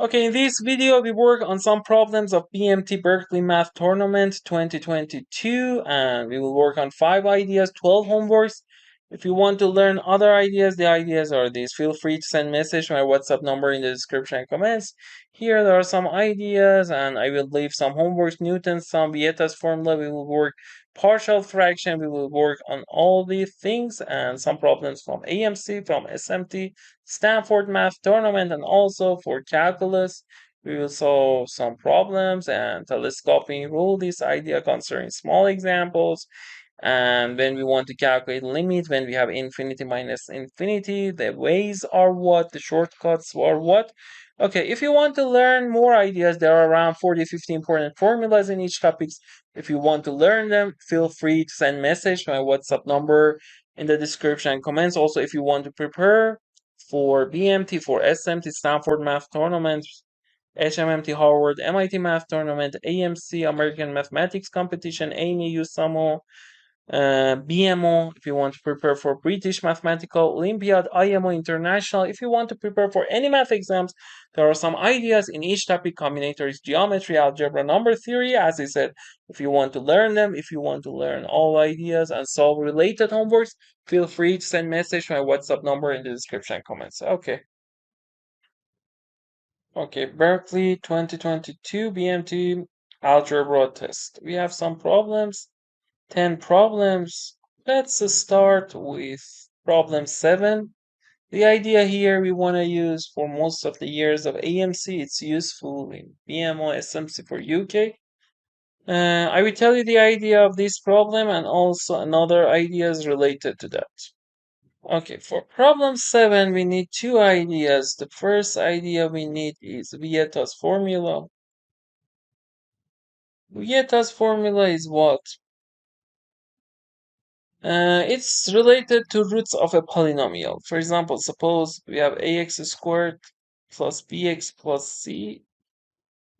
Okay, in this video we work on some problems of BMT Berkeley Math Tournament 2022 and we will work on 5 ideas, 12 homeworks. If you want to learn other ideas, the ideas are these. Feel free to send message to my WhatsApp number in the description and comments. Here there are some ideas and I will leave some homeworks, Newton, some Vieta's formula. We will work partial fraction. We will work on all these things and some problems from AMC, from SMT, Stanford Math Tournament, and also for calculus. We will solve some problems and telescoping rule this idea concerning small examples. And when we want to calculate limit, when we have infinity minus infinity, the ways are what, the shortcuts are what. Okay, if you want to learn more ideas, there are around 40-50 important formulas in each topics. If you want to learn them, feel free to send message to my WhatsApp number in the description and comments. Also, if you want to prepare for BMT, for SMT, Stanford Math Tournament, HMMT, Harvard, MIT Math Tournament, AMC, American Mathematics Competition, AME, USAMO, BMO, if you want to prepare for British Mathematical Olympiad, IMO International, if you want to prepare for any math exams, there are some ideas in each topic: combinatorics, geometry, algebra, number theory. As I said, if you want to learn them, if you want to learn all ideas and solve related homeworks, feel free to send message to my WhatsApp number in the description comments. Okay, Berkeley 2022 BMT algebra test. We have some problems. 10 problems. Let's start with problem 7. The idea here we want to use for most of the years of AMC. It's useful in BMO, SMC for UK. I will tell you the idea of this problem and also another ideas related to that. Okay, for problem 7, we need two ideas. The first idea we need is Vieta's formula. Vieta's formula is what? It's related to roots of a polynomial. For example, suppose we have ax squared plus bx plus c.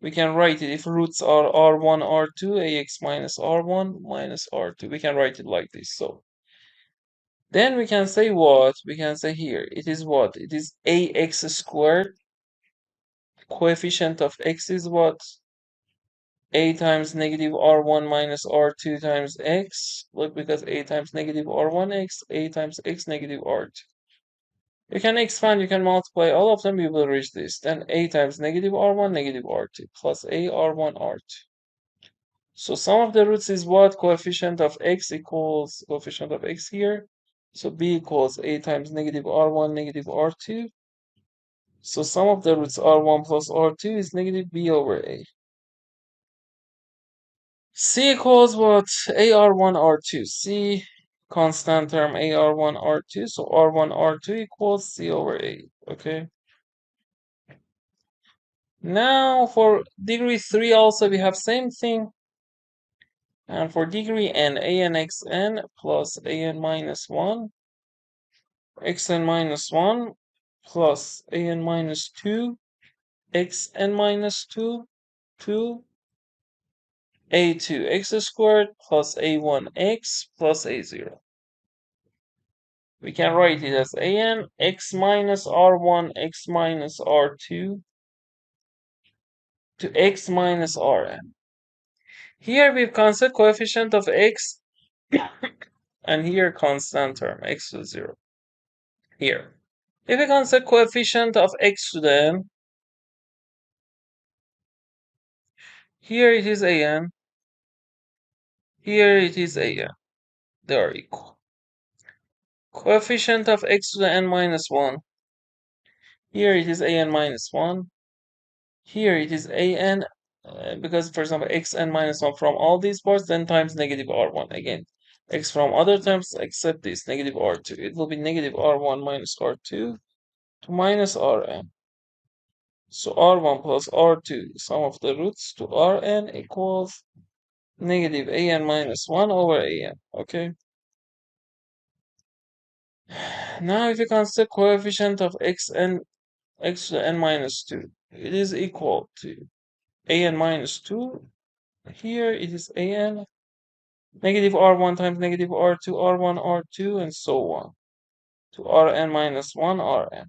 We can write it if roots are r1, r2, ax minus r1 minus r2. We can write it like this. So then we can say what? We can say here, it is what? It is ax squared. Coefficient of x is what? A times negative r1 minus r2 times x. Look, because a times negative r1 x, a times x negative r2. You can expand, you can multiply all of them, you will reach this. Then a times negative r1, negative r2, plus a r1, r2. So sum of the roots is what? Coefficient of x equals coefficient of x here. So b equals a times negative r1, negative r2. So sum of the roots r1 plus r2 is negative b over a. C equals what? AR1, R2. C constant term AR1, R2. So R1, R2 equals C over A. Okay. Now for degree 3 also we have same thing. And for degree n, an xn plus an minus 1, xn minus 1 plus an minus 2, xn minus 2, 2, a2 x squared plus a1x plus a0. We can write it as an x minus r1 x minus r2 to x minus rn. Here we've considered coefficient of x and here constant term x to 0. Here. If we consider coefficient of x to the n, here it is an, here it is an. They are equal. Coefficient of x to the n minus 1, here it is an minus 1, here it is an, because for example xn minus 1 from all these parts, then times negative r1 again. X from other terms except this negative r2. It will be negative r1 minus r2 to minus rn. So r1 plus r2, sum of the roots to rn equals negative an minus 1 over an. Okay. Now if you consider coefficient of x to the n minus 2, it is equal to an minus 2. Here it is an negative r1 times negative r2, r1, r2, and so on to rn minus 1, rn.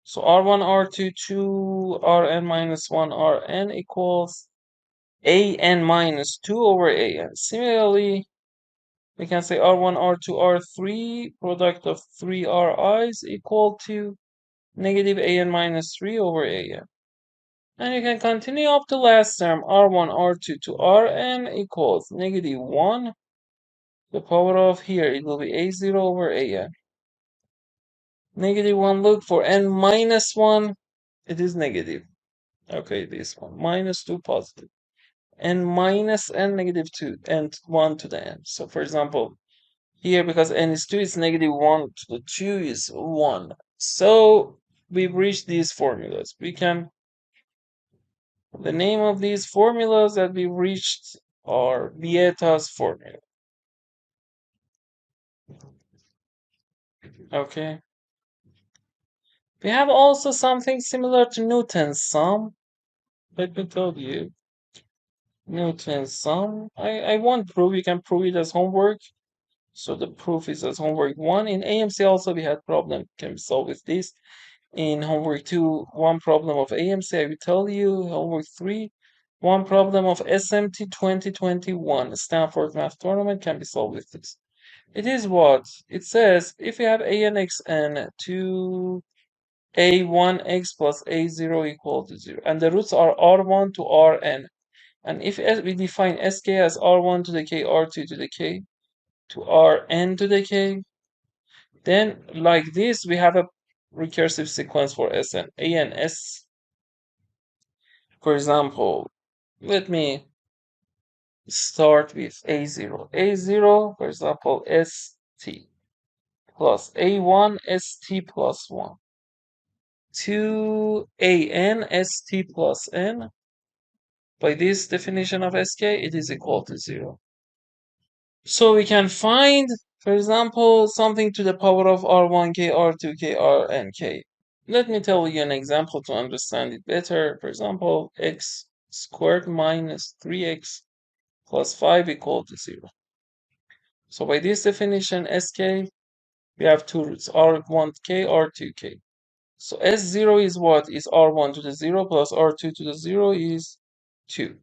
So R1, R2, 2, Rn minus 1, Rn equals An minus 2 over An. Similarly, we can say R1, R2, R3, product of 3 Ri's equal to negative An minus 3 over An. And you can continue up to last term, R1, R2 to Rn equals negative 1. The power of here, it will be A0 over An. Negative 1, look for n minus 1, it is negative. Okay, this one, minus 2 positive. N minus n negative 2, and 1 to the n. So for example, here, because n is 2, it's negative 1 to the 2 is 1. So we've reached these formulas. The name of these formulas that we reached are Vieta's formula. Okay. We have also something similar to Newton's sum. Let me tell you. Newton's sum. I won't prove, you can prove it as homework. So the proof is as homework 1. In AMC also we had problem, can be solved with this. In homework 2, one problem of AMC, I will tell you. Homework 3, one problem of SMT 2021, Stanford Math Tournament, can be solved with this. It is what? It says, if you have ANXN to A1x plus A0 equal to 0, and the roots are R1 to Rn, and if we define Sk as R1 to the k, R2 to the k, to Rn to the k, then like this, we have a recursive sequence for Sn, A and S. For example, let me start with A0. A0, for example, St plus A1 St plus 1 to An St plus n. By this definition of Sk, it is equal to 0. So we can find, for example, something to the power of R1k, R2k, Rnk. Let me tell you an example to understand it better. For example, x squared minus 3x plus 5 equal to 0. So by this definition, Sk, we have two roots, R1k, R2k. So S0 is what? Is R1 to the 0 plus R2 to the 0 is 2.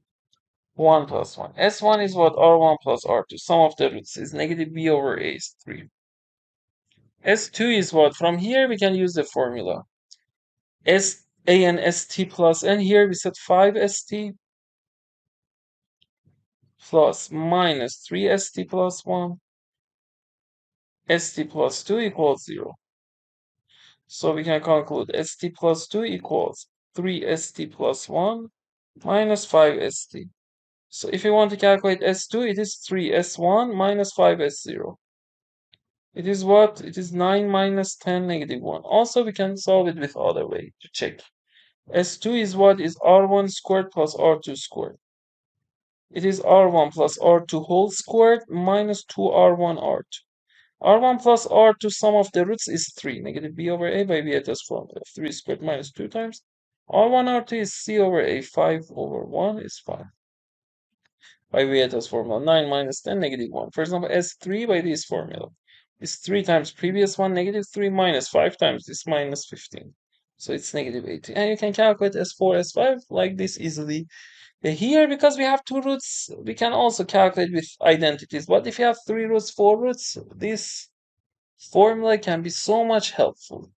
1 plus 1. S1 is what? R1 plus R2. Sum of the roots is negative b over a is 3. S2 is what? From here we can use the formula. S a and st plus n. Here we set 5st plus minus 3st plus 1. St plus 2 equals 0. So we can conclude st plus 2 equals 3st plus 1 minus 5st. So if you want to calculate S2, it is 3S1 minus 5S0. It is what? It is 9 minus 10 negative 1. Also, we can solve it with other way to check. S2 is what? Is R1 squared plus R2 squared. It is R1 plus R2 whole squared minus 2R1 R2. R1 plus R2 sum of the roots is 3. Negative b over a by Vieta's formula. 3 squared minus 2 times. R1 R2 is c over a. 5 over 1 is 5. By Vieta's formula, 9 minus 10, negative 1. For example, S3 by this formula is 3 times previous one, negative 3, minus 5 times this, minus 15. So it's negative 18. And you can calculate S4, S5 like this easily. Here, because we have two roots, we can also calculate with identities. But if you have 3 roots, 4 roots, this formula can be so much helpful.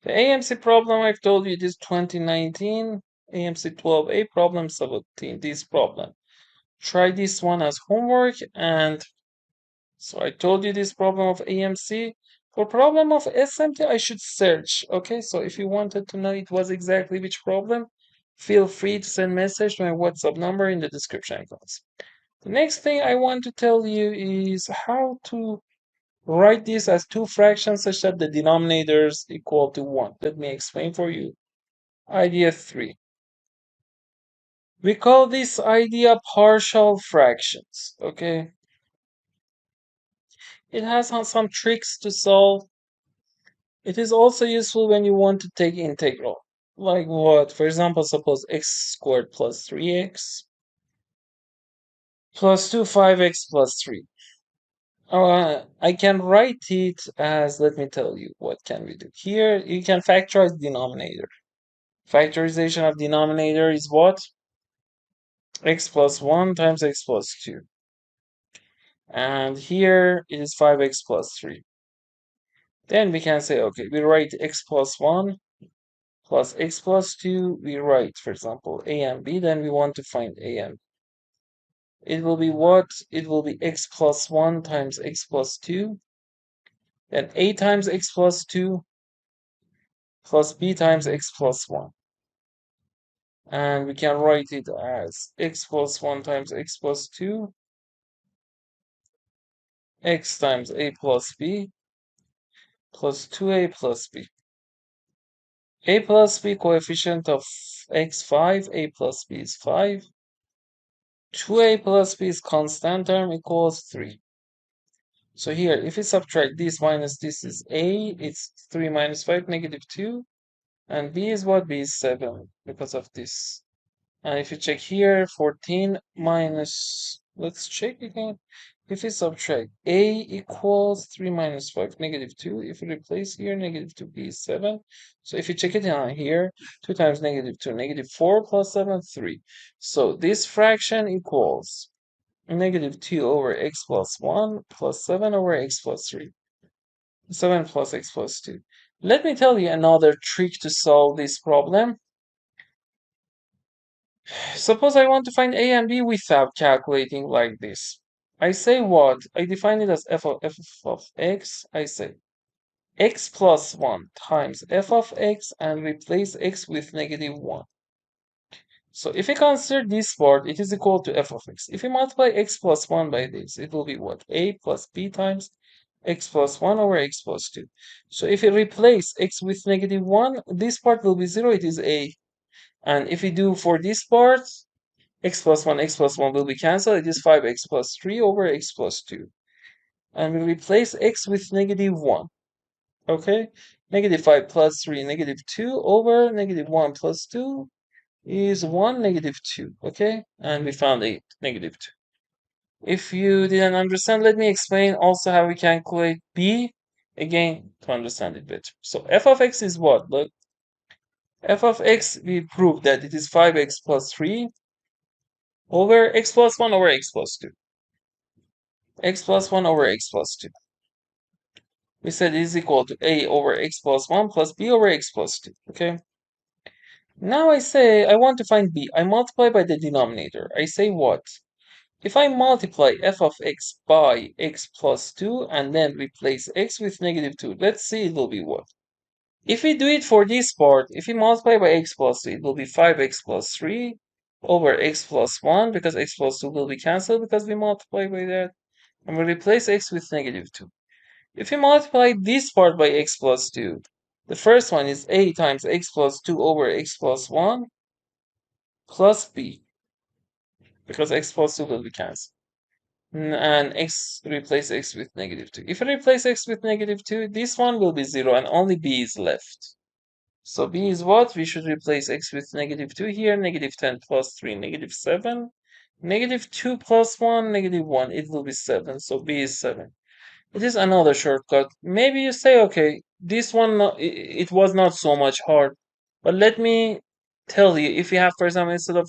The AMC problem, I've told you, it is 2019, AMC 12A, problem 17, this problem. Try this one as homework. And so I told you this problem of AMC. For problem of SMT, I should search. Okay, so if you wanted to know it was exactly which problem, feel free to send message to my WhatsApp number in the description box. The next thing I want to tell you is how to write this as two fractions such that the denominators equal to 1. Let me explain for you. Idea 3. We call this idea partial fractions, okay? It has some tricks to solve. It is also useful when you want to take integral. Like what? For example, suppose x squared plus 3x plus 2, 5x plus 3. I can write it as, let me tell you, what can we do? Here, you can factorize denominator. Factorization of denominator is what? X plus 1 times x plus 2. And here it is 5x plus 3. Then we can say, okay, we write x plus 1 plus x plus 2. We write, for example, a and b. Then we want to find a and b. It will be what? It will be x plus 1 times x plus 2. Then a times x plus 2 plus b times x plus 1. And we can write it as x plus 1 times x plus 2, x times a plus b, plus 2a plus b. A plus b coefficient of x 5, a plus b is 5. 2a plus b is constant term equals 3. So here, if we subtract this minus this is a, it's 3 minus 5, negative 2. And b is what? B is 7 because of this. And if you check here, 14 minus, let's check again. If we subtract a equals 3 minus 5, negative 2. If we replace here, negative 2b is 7. So if you check it out here, 2 times negative 2, negative 4 plus 7, 3. So this fraction equals negative 2 over x plus 1 plus 7 over x plus 3. 7 plus x plus 2. Let me tell you another trick to solve this problem. Suppose I want to find a and b without calculating like this. I say what? I define it as f of x. I say x plus 1 times f of x and replace x with negative 1. So if we consider this part, it is equal to f of x. If we multiply x plus 1 by this, it will be what? A plus b times x plus 1 over x plus 2. So if we replace x with negative 1, this part will be 0, it is a. And if we do for this part, x plus 1 will be cancelled. It is 5x plus 3 over x plus 2. And we replace x with negative 1. Okay? Negative 5 plus 3, negative 2 over negative 1 plus 2 is 1, negative 2. Okay? And we found 8, negative 2. If you didn't understand, let me explain also how we calculate b again to understand it better. So f of x is what? Look, f of x, we proved that it is 5x plus 3 over x plus 1 over x plus 2. X plus 1 over x plus 2. We said it is equal to a over x plus 1 plus b over x plus 2. Okay? Now I say I want to find b. I multiply by the denominator. I say what? If I multiply f of x by x plus 2 and then replace x with negative 2, let's see it will be what? If we do it for this part, if we multiply by x plus 2, it will be 5x plus 3 over x plus 1 because x plus 2 will be cancelled because we multiply by that. And we replace x with negative 2. If you multiply this part by x plus 2, the first one is a times x plus 2 over x plus 1 plus b, because x plus 2 will be cancelled. And x replace x with negative 2. If I replace x with negative 2, this one will be 0 and only b is left. So b is what? We should replace x with negative 2 here, negative 10 plus 3, negative 7. Negative 2 plus 1, negative 1, it will be 7. So b is 7. It is another shortcut. Maybe you say, okay, this one, it was not so much hard. But let me tell you, if you have, for example, instead of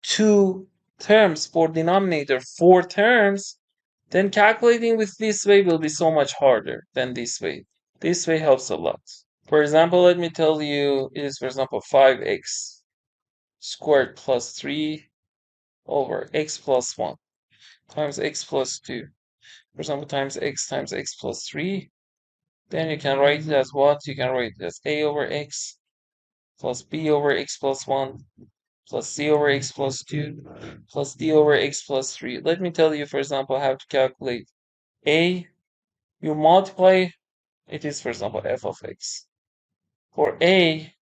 2 terms for denominator, 4 terms, then calculating with this way will be so much harder than this way. This way helps a lot. For example, let me tell you, it is, for example, 5x squared plus 3 over x plus 1 times x plus 2. For example, times x plus 3. Then you can write it as what? You can write it as a over x plus b over x plus 1 plus c over x plus 2 plus d over x plus 3. Let me tell you, for example, how to calculate a. You multiply, it is, for example, f of x. For a,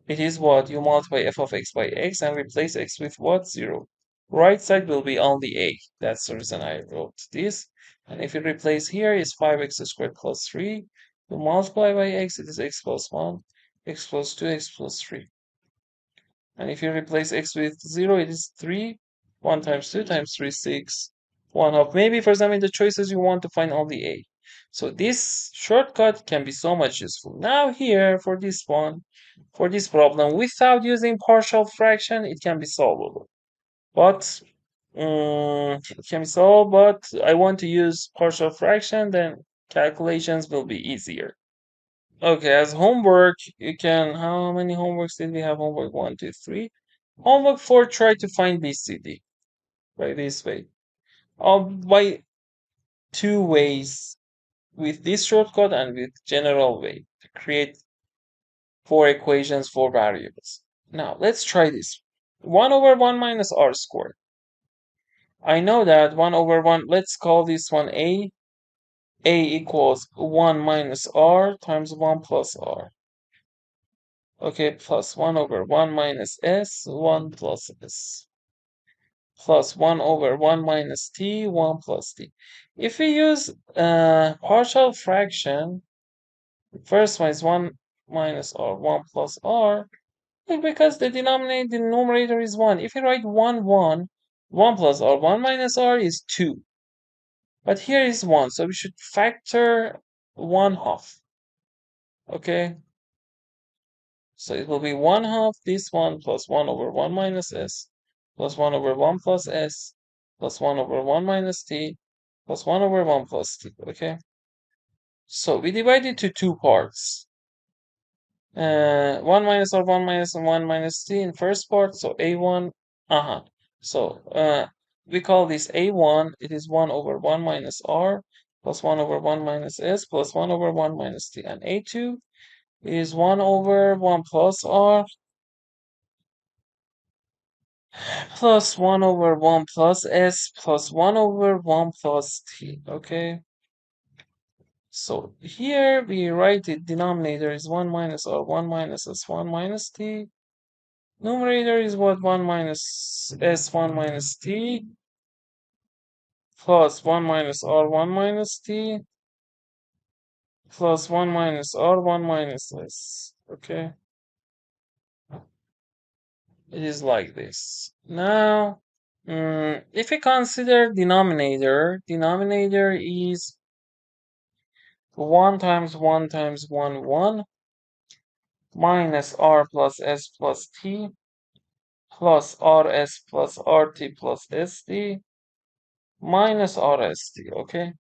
it is what? You multiply f of x by x and replace x with what? 0. Right side will be only a. That's the reason I wrote this. And if you replace here, is 5x squared plus 3. You multiply by x, it is x plus 1, x plus 2, x plus 3. And if you replace x with 0, it is 3. 1 times 2 times 3, 6. 1/2. Maybe, for example, in the choices you want to find only a. So this shortcut can be so much useful. Now here, for this one, for this problem, without using partial fraction, it can be solvable. But it can be solved, but I want to use partial fraction, then calculations will be easier. Okay, as homework, you can, how many homeworks did we have? Homework 1, 2, 3. Homework 4, try to find BCD by this way. By two ways, with this shortcut and with general way, to create four equations for variables. Now, let's try this. 1 over 1 minus r squared. I know that 1 over 1, let's call this one a. A equals 1 minus r times 1 plus r. Okay, plus 1 over 1 minus s, 1 plus s. Plus 1 over 1 minus t, 1 plus t. If we use partial fraction, the first one is 1 minus r, 1 plus r, because the denominator, the numerator is 1. If you write 1, 1, 1 plus r, 1 minus r is 2. But here is 1, so we should factor 1/2. Okay? So it will be 1/2 this one plus 1 over 1 minus s plus 1 over 1 plus s plus 1 over 1 minus t plus 1 over 1 plus t. Okay? So we divide it to two parts. 1 minus or 1 minus and 1 minus t in first part. So a1. So we call this a1. It is 1 over 1 minus r plus 1 over 1 minus s plus 1 over 1 minus t. And a2 is 1 over 1 plus r plus 1 over 1 plus s plus 1 over 1 plus t. Okay? So here we write the denominator is 1 minus r, 1 minus s, 1 minus t. Numerator is what? 1 minus s, 1 minus t plus 1 minus r, 1 minus t plus 1 minus r, 1 minus s. Okay? It is like this. Now, if we consider denominator is 1 times 1 times 1, 1 minus r plus s plus t plus rs plus rt plus sd minus rst. Okay?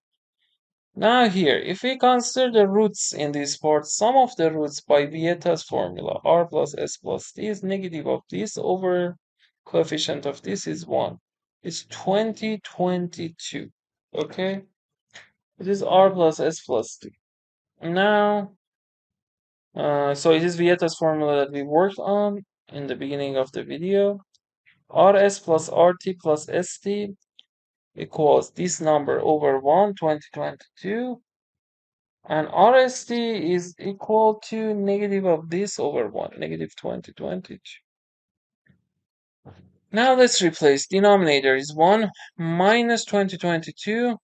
Now here, if we consider the roots in this part, sum of the roots by Vieta's formula, r plus s plus t is negative of this over coefficient of this is 1. It's 2022. Okay? It is r plus s plus t. Now, so it is Vieta's formula that we worked on in the beginning of the video. Rs plus rt plus st equals this number over 1, 2022. And RST is equal to negative of this over 1, negative 2022. Now let's replace. Denominator is 1 minus 2022.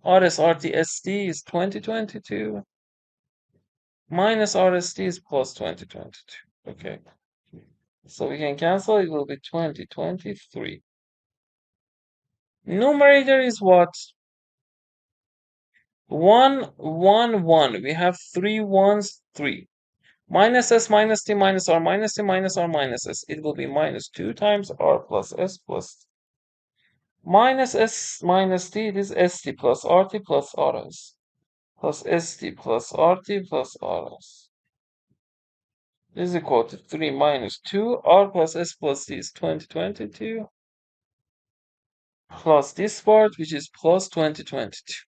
RSRTST is 2022. Minus RST is plus 2022. Okay. So we can cancel. It will be 2023. Numerator is what? 1, 1, 1. We have 3 ones, 3. Minus s minus t minus r minus t minus r minus s. It will be minus 2 times r plus s plus t. Minus s minus t, it is st plus rt plus rs. Plus st plus rt plus rs. This is equal to 3 minus 2. R plus s plus t is 2022. Plus this part, which is plus 2022.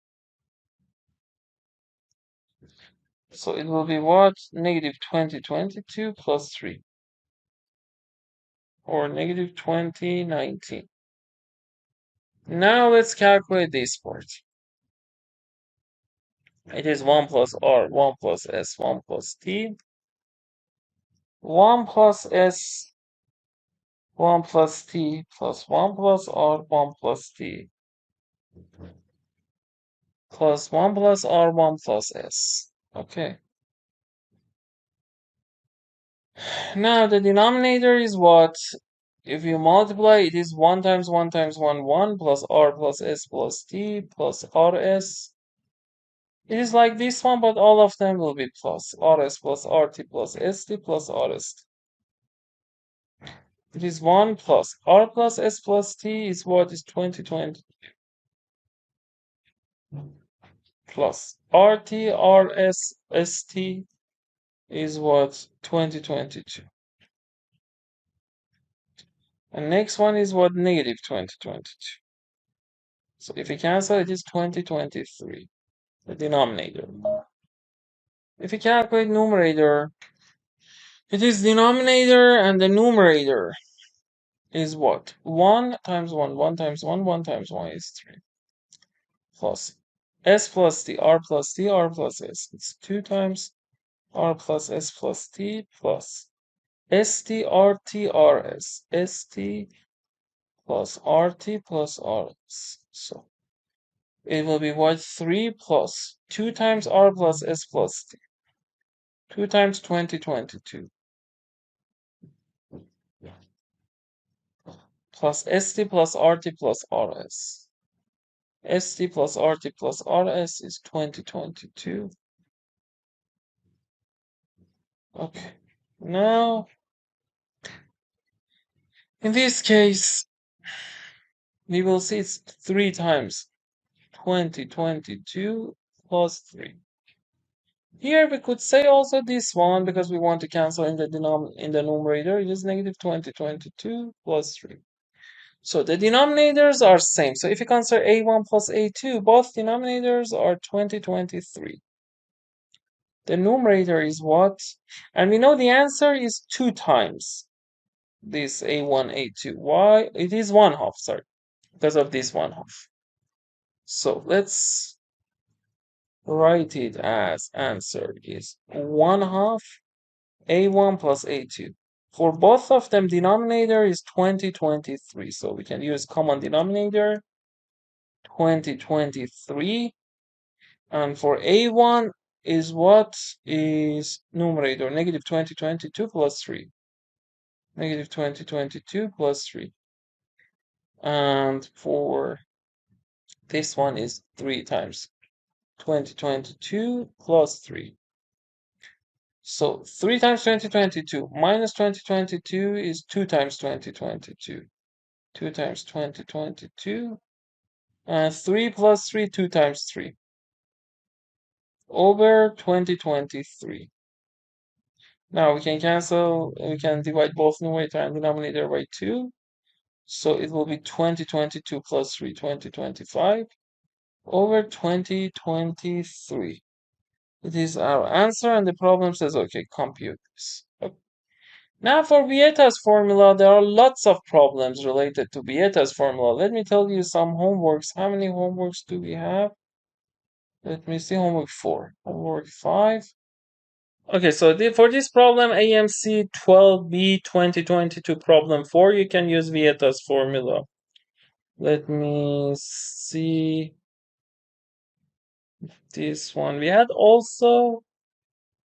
So it will be what? Negative 2022 plus 3. Or negative 2019. Now let's calculate this part. It is 1 plus r, 1 plus s, 1 plus t. 1 plus s, 1 plus t, plus 1 plus r, 1 plus t. Plus 1 plus r, 1 plus s. Okay. Now the denominator is what? if you multiply, it is 1 times 1 times 1, 1 plus r plus s plus t plus rs. It is like this one, but all of them will be plus rs plus rt plus st plus rs. It is 1 plus r plus s plus t is what is 2020 plus rt rs st is what 2022. And next one is what negative 2022. So if we cancel, it is 2023, the denominator. If we calculate numerator, it is denominator and the numerator is what? 1 times 1, 1 times 1, 1 times 1 is 3. Plus s plus t, r plus t, r plus s. It's 2 times r plus s plus t plus st, rt, rs. st plus rt plus rs. So it will be what? 3 plus 2 times r plus s plus t. 2 times 2022. Plus st plus rt plus rs. st plus rt plus rs is 2022. Okay. Now, in this case, we will see it's 3 times 2022 plus 3. Here we could say also this one because we want to cancel in the numerator. It is negative 2022 plus 3. So the denominators are same. So if you consider a1 plus a2, both denominators are 2023. The numerator is what? And we know the answer is 2 times this a1, a2. Why? It is 1/2, sorry, because of this 1/2. So let's write it as answer is 1/2 a1 plus a2. For both of them, denominator is 2023. So we can use common denominator 2023. And for a1 is what is numerator? Negative 2022 plus 3. Negative 2022 plus 3. And for this one is 3 times 2022 plus 3. So 3 times 2022 minus 2022 is 2 times 2022. 2 times 2022. And 3 plus 3, 2 times 3. Over 2023. Now we can cancel, we can divide both numerator and denominator by 2. So it will be 2022 plus 3, 2025 over 2023. It is our answer, and the problem says, okay, compute this. Okay. Now for Vieta's formula, there are lots of problems related to Vieta's formula. Let me tell you some homeworks. How many homeworks do we have? Let me see, homework 4. Homework 5. Okay, so for this problem, AMC 12B 2022 problem 4, you can use Vieta's formula. Let me see this one. We had also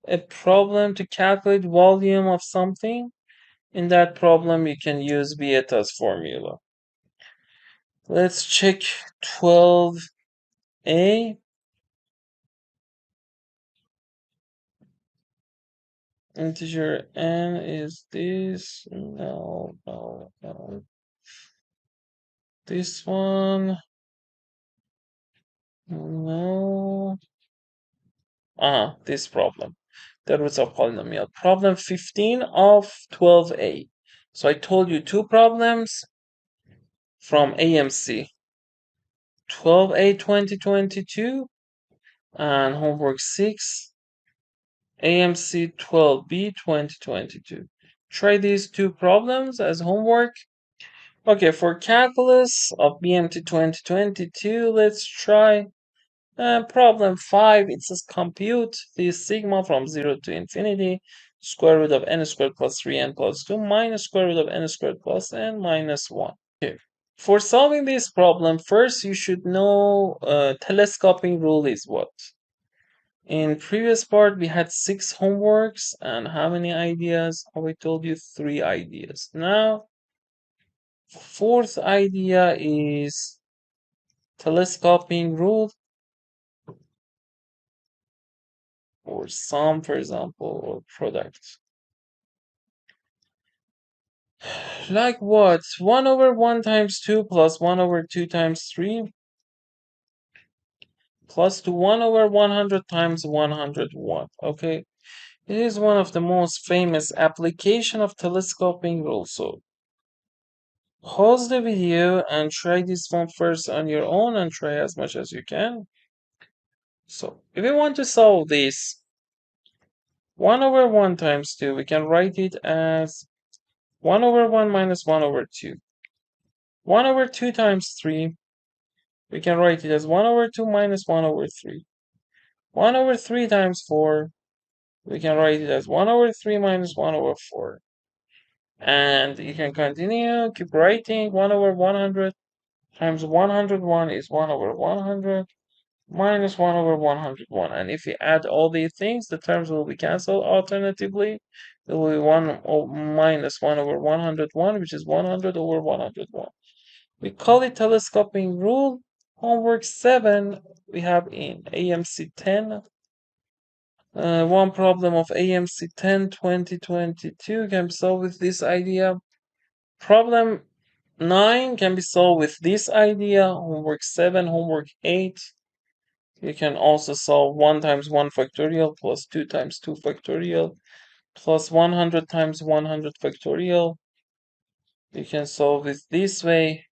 a problem to calculate volume of something. In that problem, you can use Vieta's formula. Let's check 12A. Integer n is this. No. This one. No. This problem. The roots of polynomial. Problem 15 of 12A. So I told you 2 problems from AMC. 12A 2022 and homework 6. AMC 12B 2022. Try these 2 problems as homework. Okay, for calculus of BMT 2022, let's try problem 5. It says compute the sigma from 0 to infinity, square root of n squared plus 3n plus 2 minus square root of n squared plus n minus 1. Okay. For solving this problem, first you should know telescoping rule is what? In previous part, we had 6 homeworks and how many ideas? Oh, I told you 3 ideas. Now, Fourth idea is telescoping rule, or sum, for example, or product. Like what? 1 over 1 times 2 plus 1 over 2 times 3 plus to 1 over 100 times 101. Okay, it is one of the most famous application of telescoping rule. So pause the video and try this one first on your own and try as much as you can. So if we want to solve this 1 over 1 times 2, we can write it as 1 over 1 minus 1 over 2. 1 over 2 times 3, we can write it as 1 over 2 minus 1 over 3. 1 over 3 times 4, we can write it as 1 over 3 minus 1 over 4. And you can continue, keep writing. 1 over 100 times 101 is 1 over 100 minus 1 over 101. And if you add all these things, the terms will be cancelled. Alternatively, it will be 1 minus 1 over 101, which is 100 over 101. We call it telescoping rule. Homework 7, we have in AMC 10. One problem of AMC 10 2022 can be solved with this idea. Problem 9 can be solved with this idea. Homework 7, homework 8. You can also solve 1 times 1 factorial plus 2 times 2 factorial plus 100 times 100 factorial. You can solve it this way.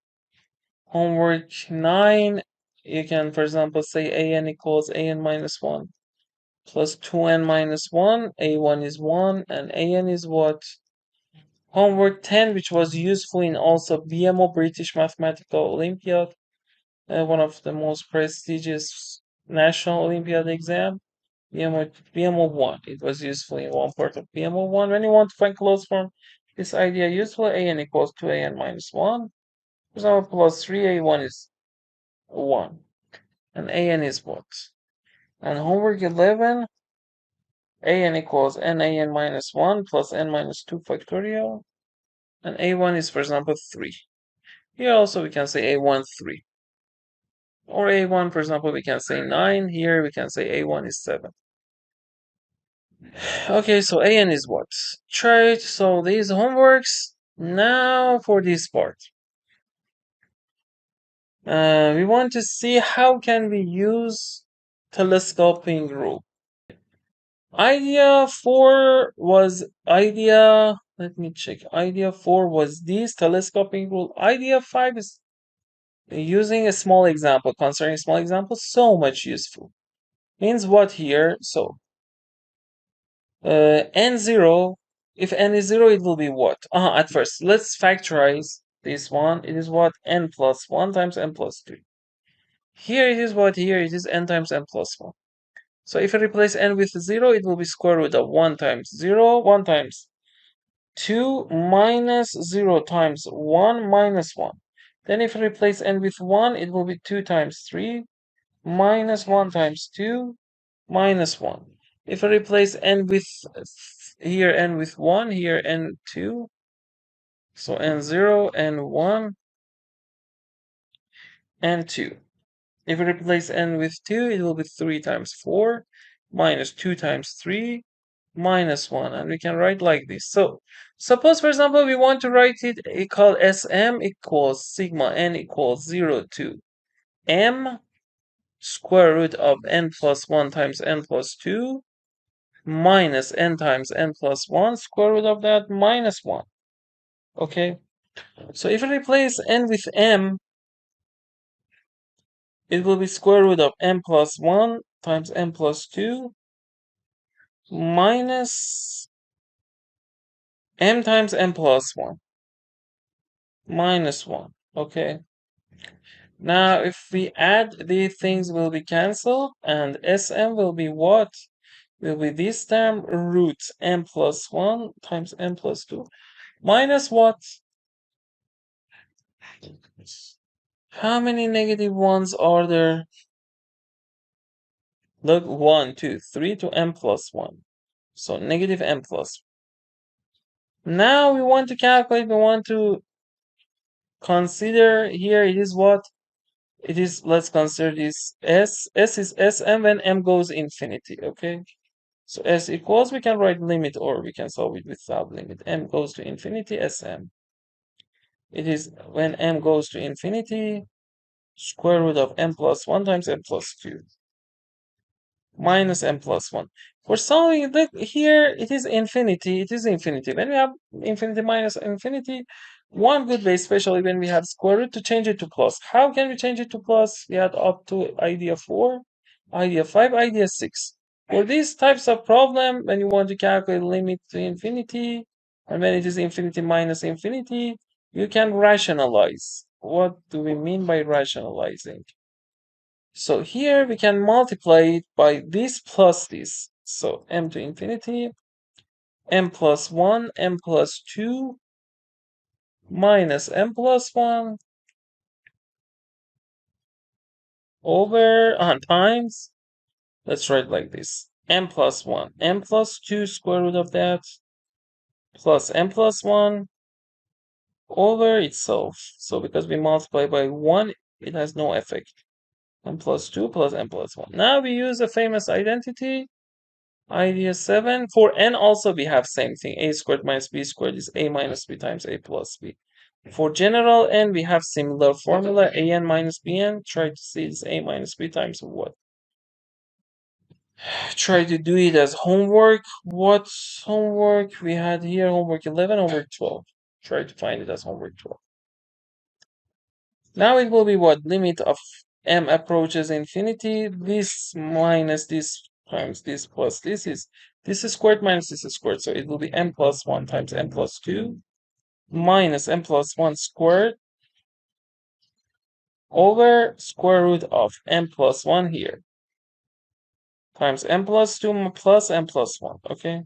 Homework 9, you can, for example, say an equals an minus 1 plus 2n minus 1. A1 is 1 and an is what? Homework 10, which was useful in also BMO, British Mathematical Olympiad, one of the most prestigious National Olympiad exam. BMO 1, it was useful in one part of BMO 1. When you want to find closed form, this idea useful. An equals 2an minus 1. For example, plus 3a1 is 1. And an is what? And homework 11, an equals nan minus 1 plus n minus 2 factorial. And a1 is, for example, 3. Here also we can say a1, 3. Or a1, for example, we can say 9. Here we can say a1 is 7. Okay, so an is what? Try to solve these homeworks. Now for this part. We want to see how can we use telescoping rule. Idea 4 was let me check. Idea 4 was this telescoping rule. Idea 5 is using a small example. Concerning small example, so much useful. Means what here? So n0, if n is 0, it will be what? At first, let's factorize this one. It is what? N plus 1 times n plus 3. Here it is what? Here it is n times n plus 1. So if I replace n with 0, it will be square root of 1 times 0, 1 times 2 minus 0 times 1 minus 1. Then if I replace n with 1, it will be 2 times 3 minus 1 times 2 minus 1. If I replace n with here n with 1, here n 2, so n0, n1, n2. If I replace n with 2, it will be 3 times 4 minus 2 times 3 minus 1. And we can write like this. So suppose, for example, we want to write it called Sm equals sigma n equals 0 to m square root of n plus 1 times n plus 2 minus n times n plus 1 square root of that minus 1. Okay, so if I replace n with m, it will be square root of m plus 1 times m plus 2 minus m times m plus 1 minus 1. Okay, now if we add, these things will be cancelled and Sm will be what? Will be this term root m plus 1 times m plus 2 minus what? How many negative ones are there? Look, 1, 2, 3 to m plus 1. So negative m plus 1. Now we want to calculate, we want to consider here it is what? It is, let's consider this S. S is Sm when m goes infinity, okay? So S equals, we can write limit or we can solve it without limit. M goes to infinity, Sm. It is when m goes to infinity, square root of m plus 1 times m plus 2 minus m plus 1. For solving it, here it is infinity. It is infinity. When we have infinity minus infinity, one good way, especially when we have square root, to change it to plus. How can we change it to plus? We had up to idea 4, idea 5, idea 6. For these types of problem, when you want to calculate limit to infinity, and when it is infinity minus infinity, you can rationalize. What do we mean by rationalizing? So here we can multiply it by this plus this. So m to infinity, m plus 1, m plus 2, minus m plus 1 over times, let's write like this, m plus 1, m plus 2 square root of that, plus m plus 1 over itself. So because we multiply by 1, it has no effect. M plus 2 plus m plus 1. Now we use a famous identity. Idea 7. For n also we have same thing. A squared minus b squared is a minus b times a plus b. For general n, we have similar formula. An minus bn. Try to see this a minus b times what? Try to do it as homework. What homework? We had here homework 11, homework 12. Try to find it as homework 12. Now it will be what? Limit of m approaches infinity. This minus this times this plus this is squared minus this is squared. So it will be m plus 1 times m plus 2 minus m plus 1 squared over square root of m plus 1 here times m plus 2 plus m plus 1. Okay.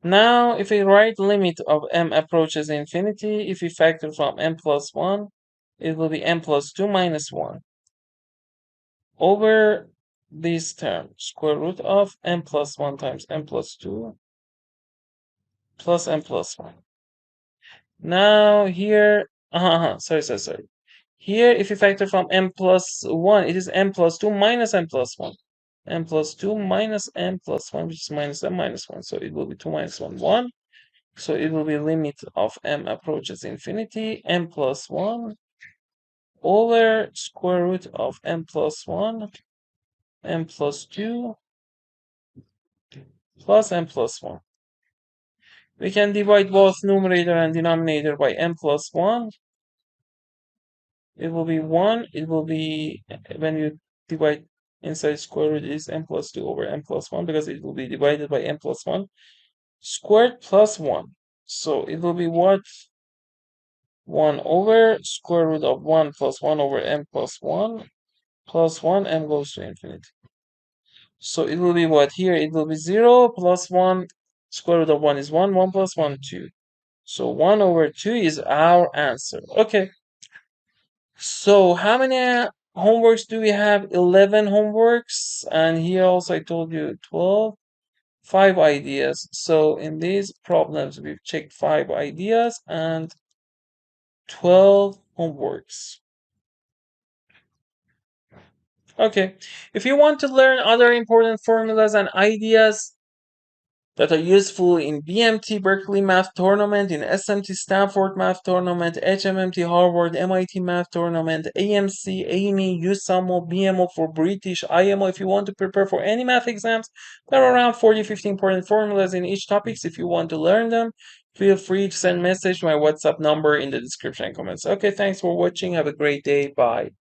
Now if we write limit of m approaches infinity, if we factor from m plus 1, it will be m plus 2 minus 1 over this term, square root of m plus 1 times m plus 2 plus m plus 1. Now here, sorry. Here, if you factor from m plus 1, it is m plus 2 minus m plus 1. M plus 2 minus m plus 1, which is minus m minus 1. So it will be 2 minus 1, 1. So it will be limit of m approaches infinity, m plus 1 over square root of m plus 1, m plus 2 plus m plus 1. We can divide both numerator and denominator by m plus 1. It will be 1. It will be, when you divide inside square root, is m plus 2 over m plus 1 because it will be divided by m plus 1 squared plus 1. So it will be what? 1 over square root of 1 plus 1 over m plus 1 plus 1, m goes to infinity. So it will be what here? It will be 0 plus 1, square root of 1 is 1, 1 plus 1, 2. So 1 over 2 is our answer. Okay. So how many homeworks do we have? 11 homeworks. And here also I told you 12. 5 ideas. So in these problems, we've checked 5 ideas and 12 homeworks. Okay, if you want to learn other important formulas and ideas that are useful in BMT Berkeley Math Tournament, in SMT Stanford Math Tournament, HMMT Harvard, MIT Math Tournament, AMC, AME, USAMO, BMO for British, IMO, if you want to prepare for any math exams, there are around 40-50 important formulas in each topics. If you want to learn them, feel free to send a message to my WhatsApp number in the description and comments. Okay, thanks for watching. Have a great day. Bye.